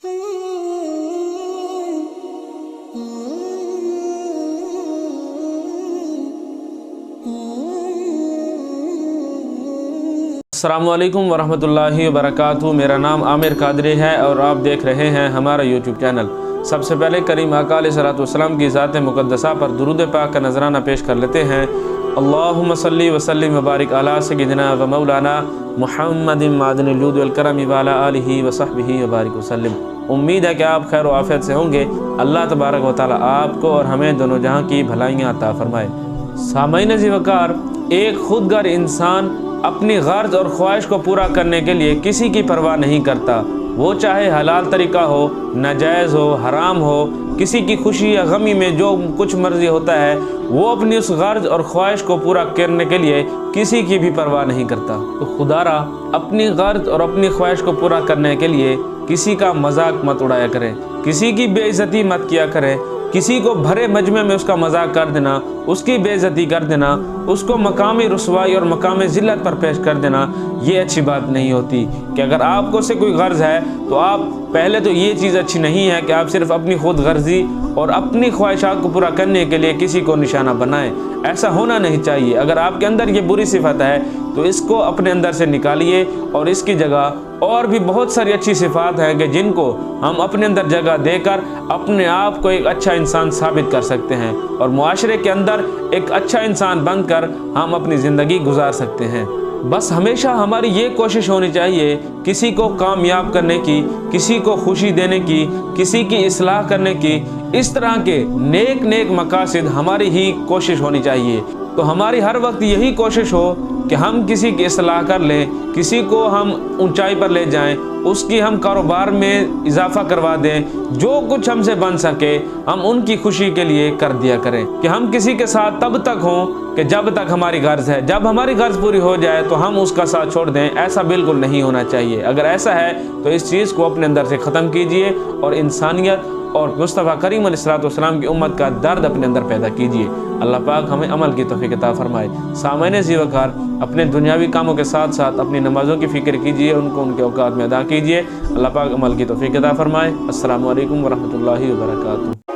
अस्सलामुअलैकुम वरहमतुल्लाहि वबरकातुहू। मेरा नाम आमिर कादरी है और आप देख रहे हैं हमारा यूट्यूब चैनल। सबसे पहले करीम आका अलैहिस्सलाम की ज़ात मुक़द्दसा पर दुरूद पाक का नजराना पेश कर लेते हैं। अल्लाहुम्मा सल्ली व सल्लिम व बारिक अला सय्यिदिना व मौलाना मुहम्मदिन मादनिल जूद वल करम व अला आलिहि व सहबिहि व बारिक वसल्लम। उम्मीद है कि आप खैर व आफियत से होंगे। अल्लाह तबारक व तआला आपको और हमें दोनों जहां की भलाइयाँ अता फरमाए। सामईन ज़िवकार, एक खुदगर इंसान अपनी गर्ज और ख्वाहिश को पूरा करने के लिए किसी की परवाह नहीं करता। वो चाहे हलाल तरीका हो, नाजायज़ हो, हराम हो, किसी की खुशी या गमी में जो कुछ मर्जी होता है, वो अपनी उस गर्ज और ख्वाहिश को पूरा करने के लिए किसी की भी परवाह नहीं करता। तो खुदारा अपनी गर्ज और अपनी ख्वाहिश को पूरा करने के लिए किसी का मजाक मत उड़ाया करें, किसी की बेइज्जती मत किया करें। किसी को भरे मजमे में उसका मजाक कर देना, उसकी बेइज्जती कर देना, उसको मकामी रुसवाई और मकामी ज़िल्लत पर पेश कर देना, ये अच्छी बात नहीं होती। कि अगर आपको से कोई गर्ज है तो आप पहले तो ये चीज़ अच्छी नहीं है कि आप सिर्फ अपनी खुद गर्जी और अपनी ख्वाहिशात को पूरा करने के लिए किसी को निशाना बनाएं। ऐसा होना नहीं चाहिए। अगर आपके अंदर ये बुरी सिफत है तो इसको अपने अंदर से निकालिए और इसकी जगह और भी बहुत सारी अच्छी सिफात हैं कि जिनको हम अपने अंदर जगह देकर अपने आप को एक अच्छा इंसान साबित कर सकते हैं और मुआशरे के अंदर एक अच्छा इंसान बनकर हम अपनी ज़िंदगी गुजार सकते हैं। बस हमेशा हमारी ये कोशिश होनी चाहिए किसी को कामयाब करने की, किसी को खुशी देने की, किसी की इस्लाह करने की। इस तरह के नेक मकासद हमारी ही कोशिश होनी चाहिए। तो हमारी हर वक्त यही कोशिश हो कि हम किसी की इस्लाह कर लें, किसी को हम ऊंचाई पर ले जाएं, उसकी हम कारोबार में इजाफा करवा दें। जो कुछ हमसे बन सके हम उनकी खुशी के लिए कर दिया करें। कि हम किसी के साथ तब तक हों कि जब तक हमारी गर्ज है, जब हमारी गर्ज पूरी हो जाए तो हम उसका साथ छोड़ दें। ऐसा बिल्कुल नहीं होना चाहिए। अगर ऐसा है तो इस चीज़ को अपने अंदर से ख़त्म कीजिए और इंसानियत और मुस्तफ़ा करीम अलैहिस्सलाम की उम्मत का दर्द अपने अंदर पैदा कीजिए। अल्लाह पाक हमें अमल की तौफीक अता फरमाए। सामईन ज़िवकार, अपने दुनियावी कामों के साथ साथ अपनी नमाज़ों की फ़िक्र कीजिए, उनको उनके औकात में अदा कीजिए। अल्लाह पाक अमल की तौफीक अता फरमाए। अस्सलामु अलैकुम वरहमतुल्लाहि वबरकातुहू।